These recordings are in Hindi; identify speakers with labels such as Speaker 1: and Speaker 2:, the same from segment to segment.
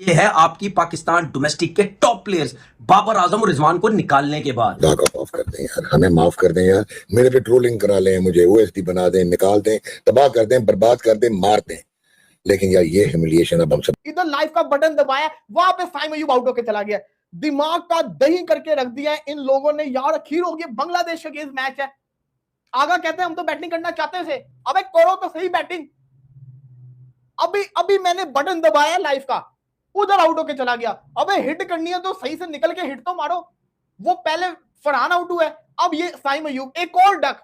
Speaker 1: ये है आपकी पाकिस्तान डोमेस्टिक के टॉप प्लेयर्स बाबर आजम और रिजवान को निकालने के बाद।
Speaker 2: खुदा का माफ कर दें यार, हमें माफ कर दें यार। मेरे पे ट्रोलिंग करा लें, मुझे ओएसडी बना दें, निकाल दें, तबाह कर दें, बर्बाद कर दें, मार दें, लेकिन यार ये ह्यूमिलिएशन अब हम सब।
Speaker 3: इधर लाइव का बटन दबाया, वहां पे साइम अयूब आउट होकर चला गया। दिमाग का दही करके रख दिया है इन लोगों ने यार। अखीर हो गया, बांग्लादेश के मैच है। आगा कहते हैं हम तो बैटिंग करना चाहते थे, अबे करो तो सही बैटिंग। अभी मैंने बटन दबाया लाइव का, उधर आउट होके चला गया। अबे हिट करनी है तो सही से निकल के हिट तो मारो। वो पहले फरहान आउट हुआ है, अब ये साइम अयूब, एक और डक।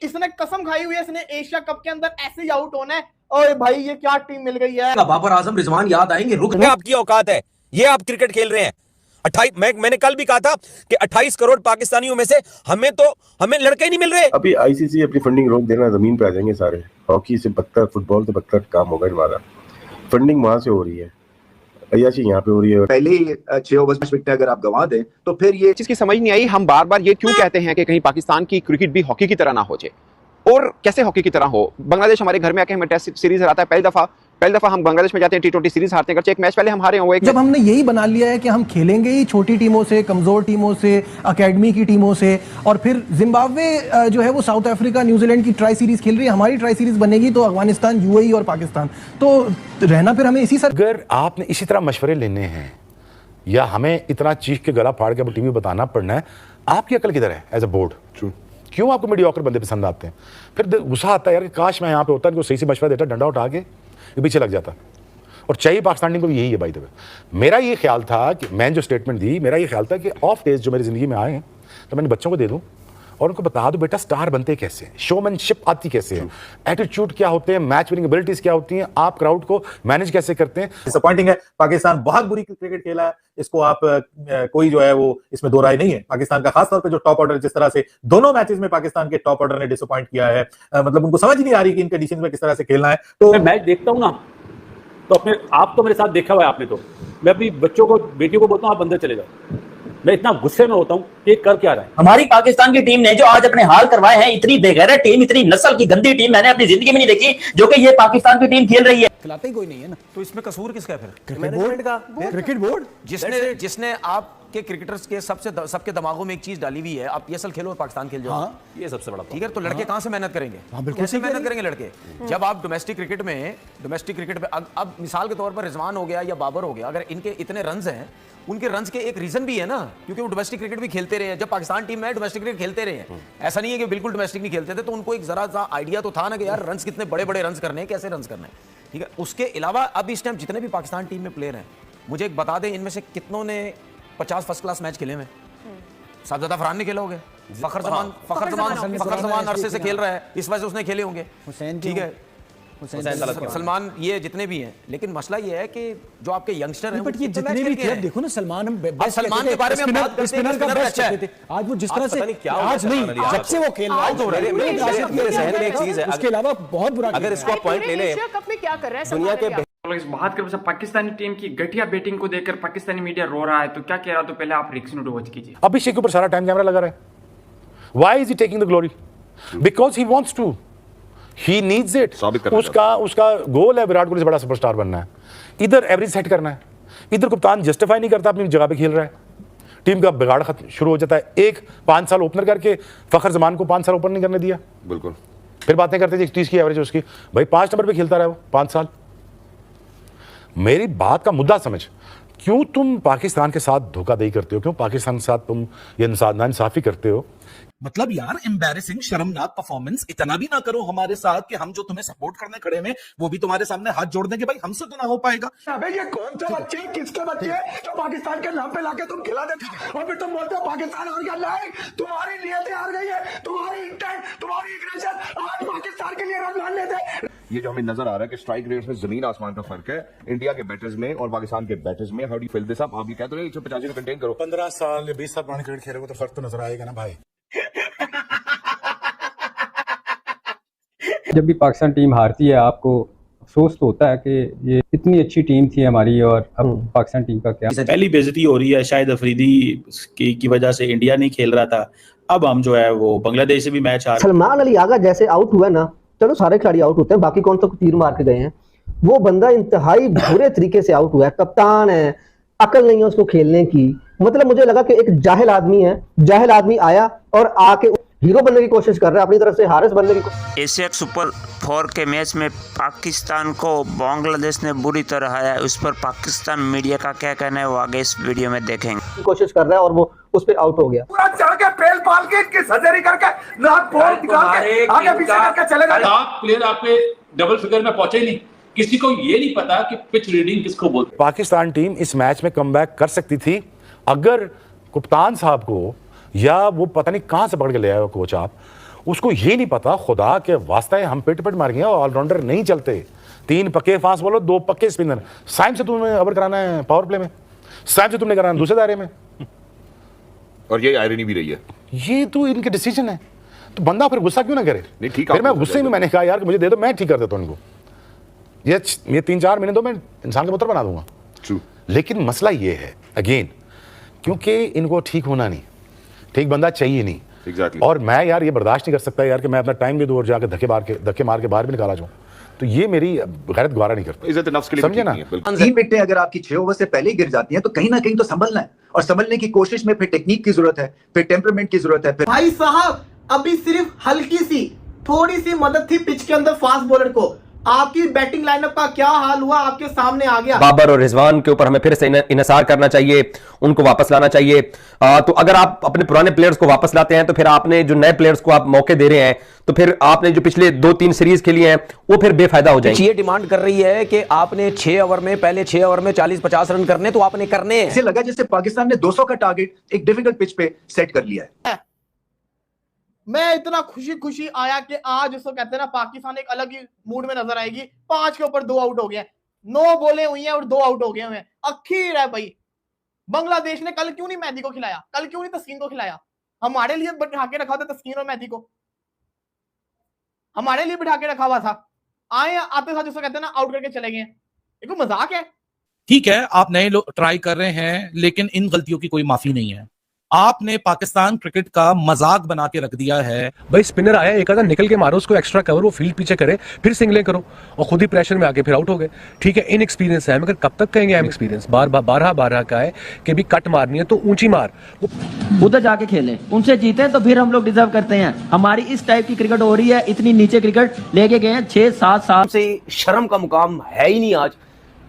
Speaker 3: इसने कसम खाई हुई है इसने एशिया कप के अंदर ऐसे ही आउट होना है। ओए भाई ये क्या टीम मिल गई है।
Speaker 1: बाबर आजम रिजवान याद आएंगे। रुक
Speaker 4: आपकी औकात है, ये आप क्रिकेट खेल रहे हैं। 28 मैंने कल भी कहा था कि 28 करोड़ पाकिस्तानियों में से हमें लड़के ही नहीं मिल रहे।
Speaker 5: अभी आईसीसी अपनी फंडिंग रोक देना, जमीन पे आ जाएंगे सारे। हॉकी से बदतर, फुटबॉल से बदतर काम होगा हमारा। फंडिंग वहां से हो रही है, अय्याशी यहाँ पे हो रही है।
Speaker 6: पहले ही 6 ओवर विकेट अगर आप गंवा दें तो फिर ये
Speaker 7: चीज की समझ नहीं आई। हम बार बार ये क्यों कहते हैं कि कहीं पाकिस्तान की क्रिकेट भी हॉकी की तरह ना हो जाए, और कैसे हॉकी की तरह हो। बांग्लादेश हमारे घर में आके हमें टेस्ट सीरीज हराता है। पहली दफा हम बांग्लादेश में जाते हैं, T20 सीरीज हारते हैं। एक मैच पहले हम हारे हुए।
Speaker 8: जब हमने यही बना लिया है कि हम खेलेंगे ही छोटी टीमों से, कमजोर टीमों से, एकेडमी की टीमों से, और फिर जिम्बाब्वे जो है वो साउथ अफ्रीका, न्यूजीलैंड की ट्राई सीरीज खेल रही है, हमारी ट्राई सीरीज बनेगी तो अफगानिस्तान, यूएई और पाकिस्तान, तो रहना फिर हमें इसी सर।
Speaker 9: अगर आपने इसी तरह मशवरे लेने हैं या हमें इतना चीख के गला फाड़ के टीवी बताना पड़ना है, आपकी अकल किधर है एज अ बोर्ड? क्यों आपको मीडियोकर बंदे पसंद आते हैं? फिर गुस्सा आता है यार, काश मैं यहाँ पे होता, इनको सही से मशवरा देता, डंडा उठा के पीछे लग जाता। और चाहिए पाकिस्तान टीम को भी यही है। बाय द वे, मेरा ये ख्याल था कि मैंने जो स्टेटमेंट दी, मेरा ये ख्याल था कि ऑफ डेज जो मेरी जिंदगी में आए हैं तो मैंने बच्चों को दे दूं और उनको बता दो बेटा स्टार बनते कैसे हैं, शोमैनशिप आती कैसे है, एटीट्यूड क्या होते हैं, मैच विनिंग एबिलिटीज क्या होती हैं, आप क्राउड को मैनेज कैसे करते हैं।
Speaker 10: डिसअपॉइंटिंग है, पाकिस्तान बहुत बुरी क्रिकेट खेला है। इसको आप कोई जो है वो इसमें दो राय नहीं है। पाकिस्तान का खासतौर पे जो टॉप ऑर्डर, जिस तरह से दोनों मैचेस में पाकिस्तान के टॉप ऑर्डर ने डिसअपॉइंट किया है, मतलब उनको समझ नहीं आ रही कि इन कंडीशन में किस तरह से खेलना है। तो
Speaker 11: मैं मैच देखता हूँ ना, तो अपने आप तो मेरे साथ देखा हुआ है आपने, तो मैं अपनी बच्चों को, बेटियों को बोलता हूँ आप अंदर चले जाओ। मैं इतना गुस्से में होता हूँ कि कर क्या रहा है।
Speaker 12: हमारी पाकिस्तान की टीम ने जो आज अपने हाल करवाए हैं, इतनी बेगैरत टीम, इतनी नस्ल की गंदी टीम मैंने अपनी जिंदगी में नहीं देखी जो कि ये पाकिस्तान की टीम खेल रही है।
Speaker 4: खिलाते ही कोई नहीं है ना, तो इसमें कसूर किसका है फिर?
Speaker 9: क्रिकेट बोर्ड
Speaker 4: जिसने आपके क्रिकेटर्स के सबके दिमागों में एक चीज डाली हुई है, आप पीएसएल खेलो और पाकिस्तान खेल जाओ। ये सबसे बड़ा ठीक है। तो लड़के कहां से मेहनत करेंगे? कैसे मेहनत करेंगे लड़के? जब आप डोमेस्टिक क्रिकेट में अब मिसाल के तौर पर रिजवान हो गया या बाबर हो गया, अगर इनके इतने रन्स हैं, उनके रन्स के एक रीजन भी है ना, क्योंकि वो डोमेस्टिक क्रिकेट भी खेलते रहे हैं। जब पाकिस्तान टीम में डोमेस्टिक क्रिकेट खेलते रहे हैं, ऐसा नहीं है कि बिल्कुल डोमेस्टिक नहीं खेलते थे, तो उनको एक जरा सा आइडिया तो था ना कि यार रन्स कितने बड़े बड़े रन्स करने हैं, कैसे रन्स करने हैं। ठीक है। उसके अलावा अब इस टाइम जितने भी पाकिस्तान टीम में प्लेयर हैं, मुझे एक बता दें इनमें से कितनों ने 50 फर्स्ट क्लास मैच खेले हुए? साहबजादा फरहान ने खेला होगा, फखर जमान अरसे से खेल रहा है, इस वजह से उसने खेले होंगे। ठीक है, सलमान, ये जितने भी हैं। लेकिन मसला ये है कि जो आपके यंगस्टर हैं,
Speaker 9: बट ये जितने भी थे, देखो ना सलमान, हम
Speaker 4: सलमान के बारे में हम बात करते हैं, स्पिनर अच्छा है।
Speaker 9: आज वो जिस तरह से आज नहीं, जब से वो खेल रहा है,
Speaker 4: मेरे जहन में एक चीज है,
Speaker 9: उसके अलावा बहुत बुरा।
Speaker 4: अगर इसको आप पॉइंट ले लें,
Speaker 3: एशिया कप में क्या कर रहा है
Speaker 4: दुनिया के
Speaker 13: इस बात कर पाकिस्तानी टीम की घटिया बैटिंग को देखकर पाकिस्तानी मीडिया रो रहा है, तो क्या कह रहा, तो पहले आप रिएक्शन वॉच कीजिए।
Speaker 9: अभिषेक के ऊपर सारा टाइम कैमरा लगा रहा है। Why is he taking the glory? Because he wants to, he needs it. उसका गोल है विराट कोहली से बड़ा सुपरस्टार बनना है। इधर एवरेज सेट करना है, इधर कप्तान जस्टिफाई नहीं करता, अपनी जगह पे खेल रहा है, टीम का बिगाड़ खत्म शुरू हो जाता है। एक 5 साल ओपनर करके फखर जमान को 5 साल ओपन नहीं करने दिया,
Speaker 5: बिल्कुल।
Speaker 9: फिर बातें करते थे 30 की एवरेज उसकी, भाई 5 नंबर पे खेलता रहा वो 5 साल। मेरी बात का मुद्दा समझ, क्यों तुम पाकिस्तान के साथ धोखाधड़ी करते हो? क्यों पाकिस्तान के साथ तुम ये नाइंसाफी करते हो?
Speaker 1: मतलब यार एम्बैरेसिंग, शर्मनाक परफॉर्मेंस इतना भी ना करो हमारे साथ कि हम जो तुम्हें सपोर्ट करने खड़े हैं वो भी तुम्हारे सामने हाथ जोड़ दें कि भाई हमसे तो ना हो पाएगा।
Speaker 3: अबे ये कौन से बच्चे, किसके बच्चे जो पाकिस्तान के नाम पे लाके तुम खिला देते और फिर तुम बोलते हो पाकिस्तान हार गया। नहीं, तुम्हारी नीयतें हार गई है, तुम्हारी इंटेंट, तुम्हारी एग्रेशन आज पाकिस्तान के लिए रन मान लेते।
Speaker 5: ये जो हमें नजर आ रहा है कि स्ट्राइक रेट्स में जमीन आसमान का फर्क है इंडिया के बैटर्स में और पाकिस्तान के बैटर्स में। How do you feel this? आप ये कहते हो 150 को कंटेन करो।
Speaker 9: 15 साल या 20 साल पुराने क्रिकेट खेलोगे तो फर्क तो नजर आएगा ना भाई।
Speaker 14: जब भी पाकिस्तान टीम हारती है, आपको अफसोस तो होता है कि ये इतनी अच्छी टीम थी हमारी और अब पाकिस्तान टीम का क्या।
Speaker 11: पहली बेइज्जती हो रही है, शायद अफरीदी की वजह से इंडिया नहीं खेल रहा था। अब हम जो है वो बांग्लादेश से भी मैच हार।
Speaker 12: सलमान अली आगा जैसे आउट हुआ ना, चलो सारे खिलाड़ी आउट होते हैं, बाकी कौन सा तीर मार के गए हैं,
Speaker 15: वो बंदा इंतहाई बुरे तरीके से आउट हुआ है, कप्तान है, अकल नहीं है उसको खेलने की। मतलब मुझे लगा कि एक जाहिल आदमी है, जाहिल आदमी आया और आके हीरो बनने की कोशिश कर रहा है, अपनी तरफ से हारिस बनने की।
Speaker 16: एशिया सुपर 4 के मैच में पाकिस्तान को बांग्लादेश ने बुरी तरह हराया, उस पर पाकिस्तान मीडिया का क्या कहना है वो आगे इस वीडियो में देखेंगे।
Speaker 15: कोशिश कर रहा है और वो उस पे आउट हो गया।
Speaker 17: पूरा चढ़ के पेल पाल के इनकी सर्जरी करके नाक फोड़ निकाल के आगे पीछे करके चलेगा।
Speaker 11: आप प्लेयर आपके डबल फिगर में पहुंचे नहीं, किसी को ये नहीं पता कि पिच रीडिंग किसको बोलते।
Speaker 9: पाकिस्तान टीम इस मैच में कमबैक कर सकती थी अगर कप्तान साहब को, या वो पता नहीं कहां से पकड़ के ले आया कोच, आप उसको ये नहीं पता खुदा के वास्ता है हम पिट मार गए, ऑलराउंडर नहीं चलते, 3 पक्के फास्ट बॉलर 2 पक्के स्पिनर। साइम से तुम्हें ओवर कराना है पावर प्ले में, साइम से तुमने कराना दूसरे दायरे में,
Speaker 18: और ये आयरनी भी रही है।
Speaker 9: ये तो इनके डिसीजन है। तो बंदा फिर गुस्सा क्यों ना करे?
Speaker 18: नहीं ठीक,
Speaker 9: फिर मैं गुस्से में मैंने कहा यार मुझे दे दो, मैं ठीक कर देता हूं इनको, ये 3-4 महीने तो मैं इंसान का पुत्र बना दूंगा।
Speaker 18: ट्रू।
Speaker 9: लेकिन मसला ये है अगेन, क्योंकि इनको ठीक होना नहीं, ठीक बंदा चाहिए नहीं।
Speaker 18: Exactly.
Speaker 9: और मैं यार ये बर्दाश्त नहीं कर सकता यार कि मैं अपना टाइम भी दूर जाकर धक्के मार के बाहर भी निकाला जाऊं, तो ये मेरी गैरत गवारा नहीं करता।
Speaker 18: इज्जत नफ्स के लिए
Speaker 9: समझे ना?
Speaker 6: 3 विकेटें अगर आपकी 6 ओवर से पहले गिर जाती हैं तो कहीं ना कहीं तो संभलना है, और संभलने की कोशिश में फिर टेक्निक की जरूरत है, फिर टेम्परामेंट की जरूरत है।
Speaker 3: भाई साहब अभी सिर्फ हल्की सी थोड़ी सी मदद थी पिच के अंदर फास्ट बॉलर को, आपकी बैटिंग लाइनअप का क्या हाल हुआ आपके सामने आ गया।
Speaker 19: बाबर और रिजवान के ऊपर हमें फिर से इन्हिसार करना चाहिए, उनको वापस लाना चाहिए। तो अगर आप अपने पुराने प्लेयर्स को वापस लाते हैं तो फिर आपने जो नए प्लेयर्स को आप मौके दे रहे हैं, तो फिर आपने जो पिछले 2-3 सीरीज खेली हैं वो फिर बेफायदा हो जाएंगे।
Speaker 4: ये डिमांड कर रही है कि आपने 6 ओवर में, पहले 6 ओवर में 40-50 रन करने, तो आपने करने हैं।
Speaker 6: इसे लगा जैसे पाकिस्तान ने 200 का टारगेट एक डिफिकल्ट पिच पे सेट कर लिया है।
Speaker 3: मैं इतना खुशी आया कि आज उसको कहते हैं ना पाकिस्तान एक अलग ही मूड में नजर आएगी। 5 के ऊपर 2 आउट हो गए, 9 बोले हुई हैं और 2 आउट हो गए हैं। अखीर है भाई, बांग्लादेश ने कल क्यों नहीं मेहदी को खिलाया, कल क्यों नहीं तस्कीन को खिलाया? हमारे लिए बिठा के रखा था तस्कीन और मेहदी को, हमारे लिए बिठा के रखा हुआ था। आए आते साथ जिसको कहते हैं ना आउट करके चले गए, एक मजाक है।
Speaker 1: ठीक है, आप नए लोग ट्राई कर रहे हैं, लेकिन इन गलतियों की कोई माफी नहीं है। आपने पाकिस्तान क्रिकेट का मजाक बना के रख दिया है।
Speaker 20: भाई स्पिनर आया, एक आधा निकल के मारो उसको, एक्स्ट्रा कवर, वो फील्ड पीछे करे, फिर सिंगलें करो, और खुद ही प्रेशर में आके फिर आउट हो गए। ठीक है, इन एक्सपीरियंस है, मगर कब तक कहेंगे हम एक्सपीरियंस? बारह का है कि भी कट मारनी है तो ऊंची मार,
Speaker 12: उधर जाके खेलें, उनसे जीते तो फिर हम लोग डिजर्व करते हैं। हमारी इस टाइप की क्रिकेट हो रही है, इतनी नीचे क्रिकेट लेके गए हैं 6-7 साल
Speaker 4: से। शर्म का मुकाम है ही नहीं आज,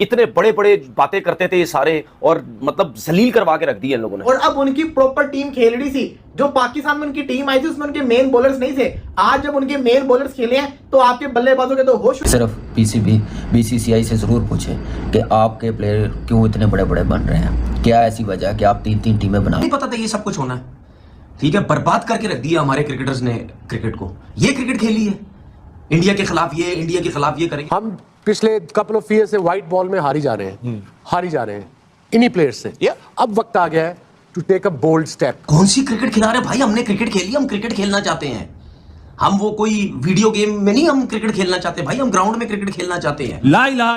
Speaker 4: इतने बड़े बातें करते थे ये सारे, और मतलब जलील करवा के रख दिए इन लोगों ने।
Speaker 3: और अब उनकी प्रॉपर टीम खेल रही थी, जो पाकिस्तान में उनकी टीम आई थी उसमें उनके मेन बॉलर्स नहीं थे। आज जब उनके मेन बॉलर्स खेले हैं तो आपके बल्लेबाजों के तो होश।
Speaker 12: सिर्फ बीसीसीआई से जरूर पूछें कि आपके प्लेयर क्यों इतने बड़े बन रहे हैं, क्या ऐसी वजह है कि आप 3-3 टीमें बना।
Speaker 4: नहीं पता था ये सब कुछ होना है, ठीक है, बर्बाद करके रख दिया हमारे क्रिकेटर्स ने क्रिकेट को। ये क्रिकेट खेली है इंडिया के खिलाफ, ये इंडिया के खिलाफ ये करेंगे।
Speaker 20: हम पिछले कपल ऑफ ईयर से व्हाइट बॉल में हारी जा रहे हैं इन्हीं प्लेयर्स से। अब वक्त आ गया है to take a bold step.
Speaker 4: कौन सी क्रिकेट खिला रहे भाई? हमने क्रिकेट खेली, हम क्रिकेट खेलना चाहते हैं। हम वो कोई वीडियो गेम में नहीं हम क्रिकेट खेलना चाहते भाई, हम ग्राउंड में क्रिकेट खेलना चाहते हैं।